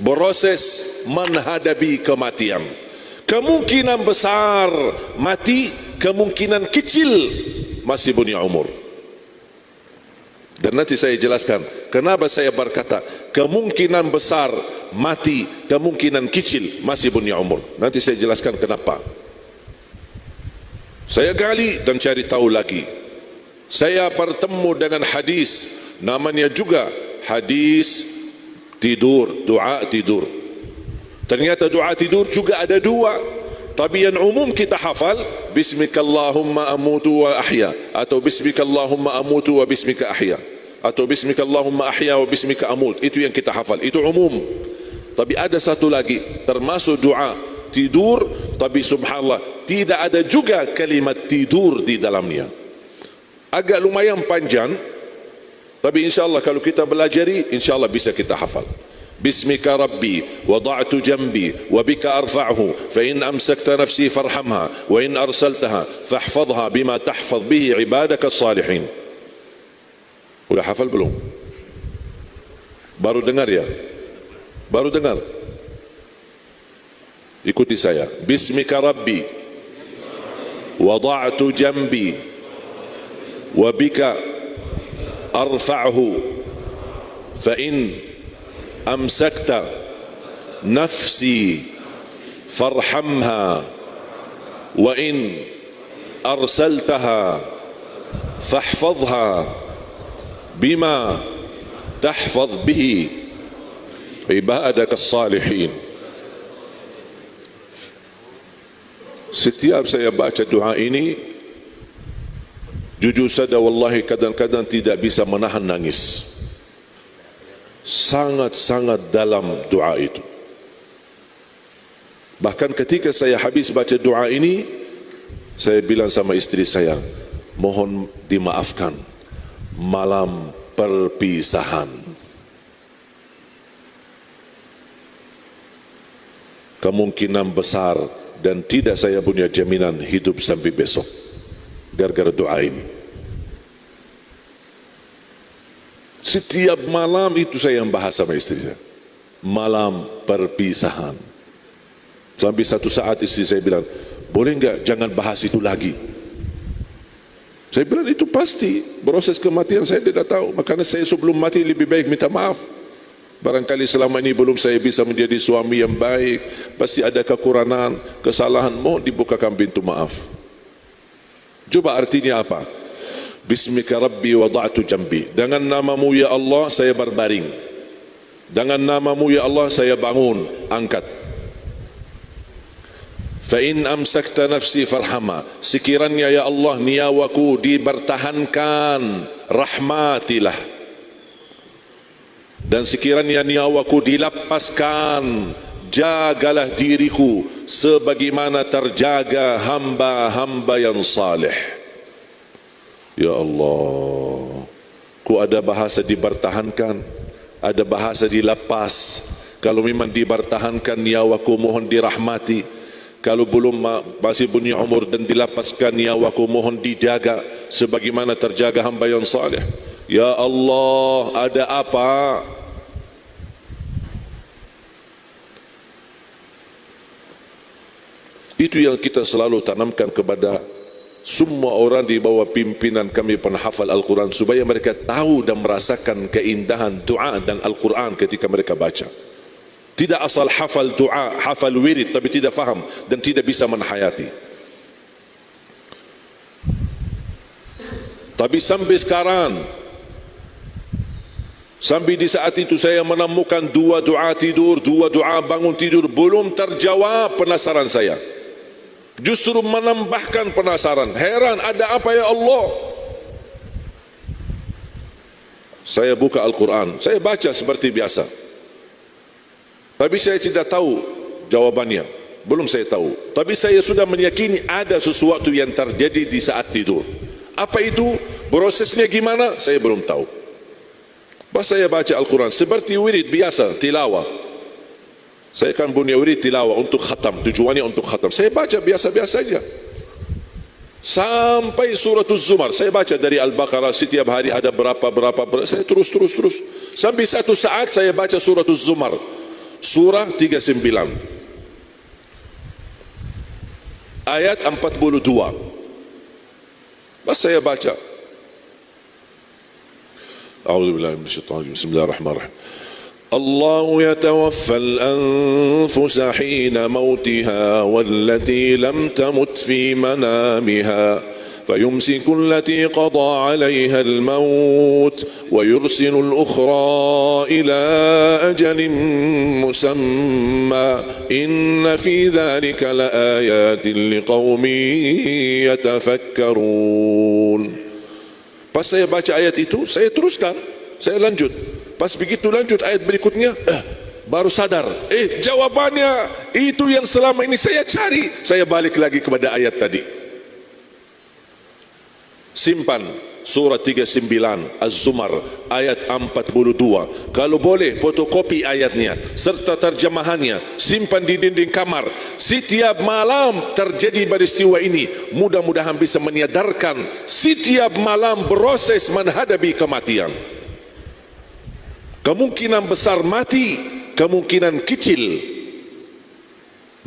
Proses menghadapi kematian. Kemungkinan besar mati, kemungkinan kecil masih punya umur. Dan nanti saya jelaskan kenapa saya berkata kemungkinan besar mati, kemungkinan kecil masih punya umur. Nanti saya jelaskan kenapa. Saya gali dan cari tahu lagi. Saya bertemu dengan hadis, namanya juga hadis tidur, doa tidur. Ternyata doa tidur juga ada dua. Tapi yang umum kita hafal, Bismikallahumma amutu wa ahya, atau Bismikallahumma amutu wa bismika ahya, atau Bismikallahumma ahya wa bismika amut. Itu yang kita hafal, itu umum. Tapi ada satu lagi, termasuk doa tidur, tapi subhanallah tidak ada juga kalimat tidur di dalamnya. Agak lumayan panjang, tapi insyaAllah kalau kita belajari, insyaAllah bisa kita hafal. Bismika Rabbi wada'tu jambi wa bika arfa'hu fa in amsakta nafsi farhamha wa in arsaltaha fahfadha bima tahfadh bihi ibadaka salihin. Udah hafal belum? Baru dengar ya? Baru dengar? Ikuti saya. Bismika Rabbi wada'tu jambi wa bika arfa'hu fa in amsakta nafsi farhamha wa in arsaltaha fahfadha bima tahfadh bihi ibadaka salihin. Setiap saya baca doa ini, jujur saja wallahi kadang-kadang tidak bisa menahan nangis. Sangat-sangat dalam doa itu. Bahkan ketika saya habis baca doa ini, saya bilang sama istri saya, mohon dimaafkan malam perpisahan. Kemungkinan besar dan tidak saya punya jaminan hidup sampai besok gara-gara doa ini. Setiap malam itu saya yang bahas sama istri saya, malam perpisahan. Sampai satu saat istri saya bilang, boleh enggak jangan bahas itu lagi. Saya bilang itu pasti proses kematian saya tidak tahu, makanya saya sebelum mati lebih baik minta maaf. Barangkali selama ini belum saya bisa menjadi suami yang baik, pasti ada kekurangan, kesalahan, mohon dibukakan pintu maaf. Coba artinya apa? Bismika Rabbi wada'tu jambi. Dengan namamu ya Allah saya berbaring. Dengan namamu ya Allah saya bangun, angkat. Fa in amsakta nafsi farhama. Sekiranya ya Allah nyawaku dipertahankan, rahmatilah. Dan sekiranya nyawaku dilepaskan, jagalah diriku sebagaimana terjaga hamba-hamba yang saleh. Ya Allah, ku ada bahasa dipertahankan, ada bahasa dilepas. Kalau memang dipertahankan nyawaku mohon dirahmati. Kalau belum masih punya umur dan dilepaskan nyawaku mohon dijaga sebagaimana terjaga hamba yang saleh. Ya Allah, ada apa? Itu yang kita selalu tanamkan kepada semua orang di bawah pimpinan kami penghafal Al-Quran, supaya mereka tahu dan merasakan keindahan doa dan Al-Quran ketika mereka baca. Tidak asal hafal doa, hafal wirid tapi tidak faham dan tidak bisa menhayati. Tapi sampai sekarang, sampai di saat itu saya menemukan dua doa tidur, dua doa bangun tidur belum terjawab penasaran saya. Justru menambahkan penasaran. Heran, ada apa ya Allah? Saya buka Al-Quran, saya baca seperti biasa. Tapi saya tidak tahu jawabannya. Belum saya tahu. Tapi saya sudah meyakini ada sesuatu yang terjadi di saat tidur. Apa itu? Prosesnya gimana? Saya belum tahu. Pas saya baca Al-Quran seperti wirid biasa, tilawah. Saya kan punya wirid tilawah untuk khatam, tujuannya untuk khatam. Saya baca biasa-biasa saja sampai surah Az-Zumar. Saya baca dari Al-Baqarah, setiap hari ada berapa, saya terus sampai satu saat saya baca surah Az-Zumar. surah 39 ayat 42. Pas saya baca, A'udzubillahi minasyaitonir rajim. Bismillahirrahmanirrahim. Allahu yatawaffal anfusa hina mautiha wallati lam tamut fi manamiha فيمسك التي قضى عليها الموت ويرسل الأخرى إلى أجل مسمى إن في ذلك لآيات لقوم يتفكرون. Pas saya baca ayat itu, saya teruskan, saya lanjut. Pas begitu lanjut ayat berikutnya, baru sadar, jawabannya itu yang selama ini saya cari. Saya balik lagi kepada ayat tadi. Simpan surah 39 Az-Zumar ayat 42. Kalau boleh fotokopi ayatnya serta terjemahannya, simpan di dinding kamar. Setiap malam terjadi peristiwa ini, mudah-mudahan bisa menyadarkan setiap malam proses menghadapi kematian. Kemungkinan besar mati, kemungkinan kecil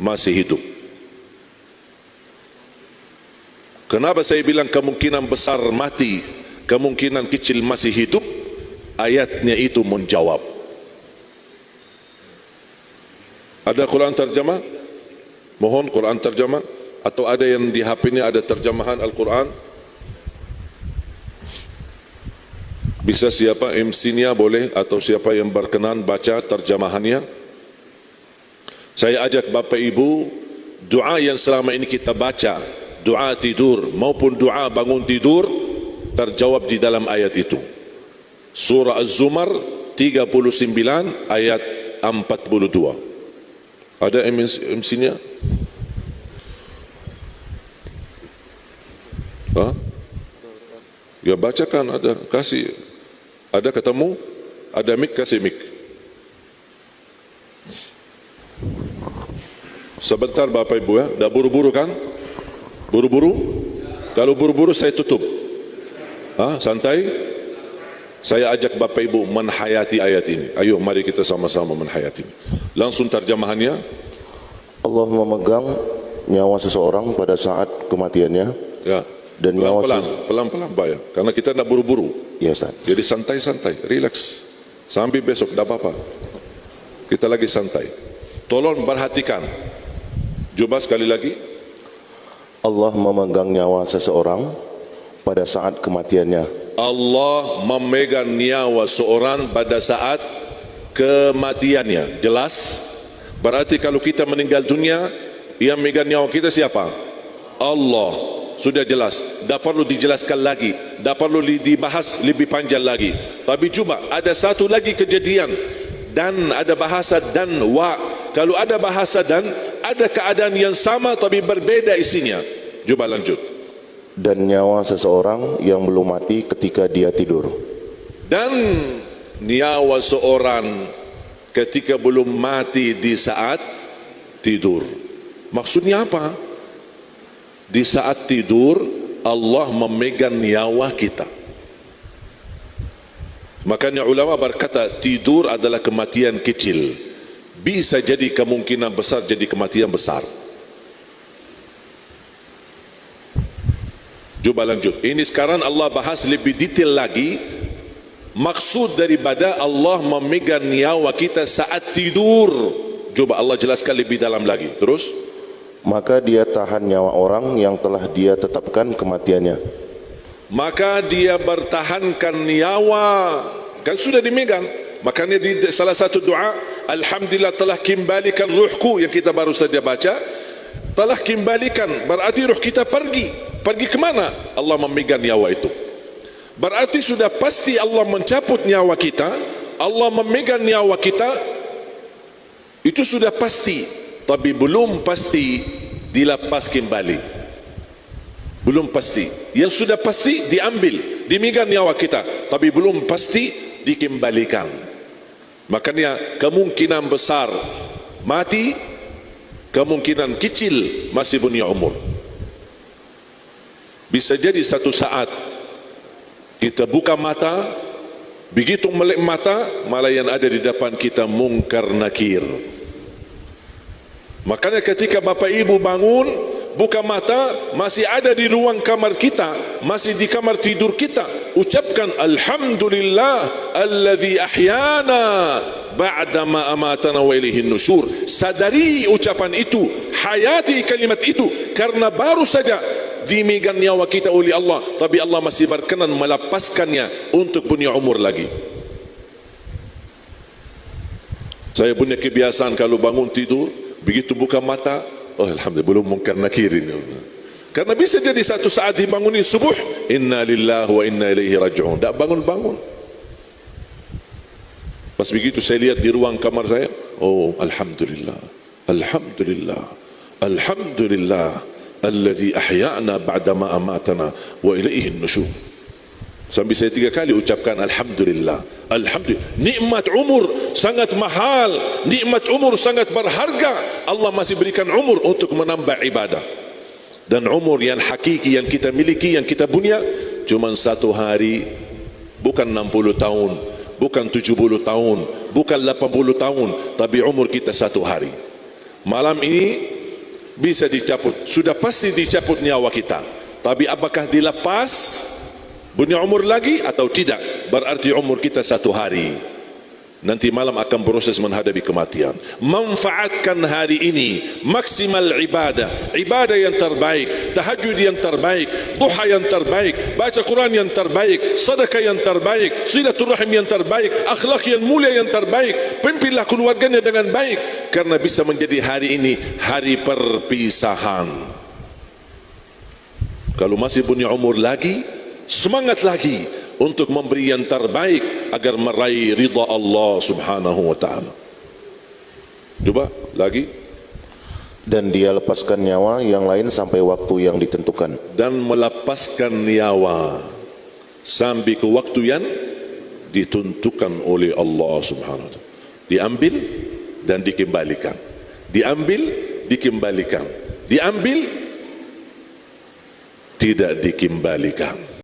masih hidup. Kenapa saya bilang kemungkinan besar mati, kemungkinan kecil masih hidup? Ayatnya itu menjawab. Ada Quran terjemah? Mohon Quran terjemah. Atau ada yang di HP-nya ada terjemahan Al-Quran? Bisa siapa MC-nya boleh, atau siapa yang berkenan baca terjemahannya? Saya ajak Bapak Ibu, doa yang selama ini kita baca, doa tidur maupun doa bangun tidur, terjawab di dalam ayat itu. Surah Az-Zumar 39 ayat 42. Ada MC-nya? Ya bacakan, ada, kasih. Ada ketemu? Ada mic, kasih mic. Sebentar Bapak Ibu ya, dah buru-buru kan? Buru-buru? Kalau buru-buru saya tutup. Santai. Saya ajak Bapak Ibu menhayati ayat ini. Ayo mari kita sama-sama menhayati. Langsung terjemahannya. Allah memegang nyawa seseorang pada saat kematiannya. Ya. Dan pelan-pelan Pak ya. Karena kita tidak buru-buru. Ya, Ustaz. Jadi santai-santai, relax. Sampai besok tidak apa-apa. Kita lagi santai. Tolong perhatikan. Coba sekali lagi. Allah memegang nyawa seseorang pada saat kematiannya. Allah memegang nyawa seorang pada saat kematiannya. Jelas? Berarti kalau kita meninggal dunia, yang memegang nyawa kita siapa? Allah. Sudah jelas. Tak perlu dijelaskan lagi. Tak perlu dibahas lebih panjang lagi. Tapi coba ada satu lagi kejadian. Dan ada bahasa dan wa. Kalau ada bahasa dan, ada keadaan yang sama tapi berbeda isinya. Coba lanjut. Dan nyawa seseorang yang belum mati ketika dia tidur. Dan nyawa seorang ketika belum mati di saat tidur. Maksudnya apa? Di saat tidur Allah memegang nyawa kita. Makanya ulama berkata tidur adalah kematian kecil. Bisa jadi kemungkinan besar jadi kematian besar. Coba lanjut. Ini sekarang Allah bahas lebih detail lagi. Maksud daripada Allah memegang nyawa kita saat tidur. Coba Allah jelaskan lebih dalam lagi. Terus. Maka dia tahan nyawa orang yang telah dia tetapkan kematiannya. Maka dia bertahankan nyawa. Kan sudah dimegang. Makanya di salah satu doa, Alhamdulillah telah kembalikan ruhku, yang kita baru saja baca. Telah kembalikan, berarti ruh kita pergi. Pergi ke mana? Allah memegang nyawa itu. Berarti sudah pasti Allah mencabut nyawa kita. Allah memegang nyawa kita. Itu sudah pasti. Tapi belum pasti dilepas kembali. Belum pasti. Yang sudah pasti diambil, dimegang nyawa kita, tapi belum pasti dikembalikan. Makanya kemungkinan besar mati, kemungkinan kecil masih punya umur. Bisa jadi satu saat kita buka mata Begitu melek mata, malah yang ada di depan kita mungkar nakir. Makanya ketika Bapak Ibu bangun, buka mata, masih ada di ruang kamar kita, masih di kamar tidur kita, ucapkan Alhamdulillah alladzi ahyana ba'dama amatana wa ilaihin nusyur. Sadari ucapan itu, hayati kalimat itu, karena baru saja dimegang nyawa kita oleh Allah, tapi Allah masih berkenan melepaskannya untuk punya umur lagi. Saya punya kebiasaan kalau bangun tidur, begitu buka mata, oh alhamdulillah, belum mungkar nakir ini. Karena bisa jadi satu saat dibangunin subuh, inna lillahi wa inna ilaihi raji'un, tak bangun-bangun. Pas begitu saya lihat di ruang kamar saya, oh alhamdulillah, alhamdulillah, alhamdulillah alladzi ahya'na ba'dama amatana wa ilaihi nusyur. Sampai saya 3 kali ucapkan alhamdulillah, alhamdulillah. Nikmat umur sangat mahal, nikmat umur sangat berharga. Allah masih berikan umur untuk menambah ibadah. Dan umur yang hakiki yang kita miliki, yang kita punya, cuma 1 hari, bukan 60 tahun, bukan 70 tahun, bukan 80 tahun, tapi umur kita 1 hari. Malam ini bisa dicabut, sudah pasti dicabut nyawa kita, tapi apakah dilepas punya umur lagi atau tidak? Berarti umur kita 1 hari. Nanti malam akan proses menghadapi kematian. Manfaatkan hari ini maksimal ibadah, ibadah yang terbaik, tahajud yang terbaik, duha yang terbaik, baca Quran yang terbaik, sedekah yang terbaik, silaturahim yang terbaik, akhlak yang mulia yang terbaik. Pimpinlah keluarganya dengan baik, karena bisa menjadi hari ini hari perpisahan. Kalau masih punya umur lagi, semangat lagi untuk memberi yang terbaik agar meraih ridha Allah subhanahu wa ta'ala. Coba lagi. Dan dia lepaskan nyawa yang lain sampai waktu yang ditentukan. Dan melepaskan nyawa sampai ke waktu yang ditentukan oleh Allah subhanahu wa ta'ala. Diambil dan dikembalikan, diambil, dikembalikan, diambil, tidak dikembalikan.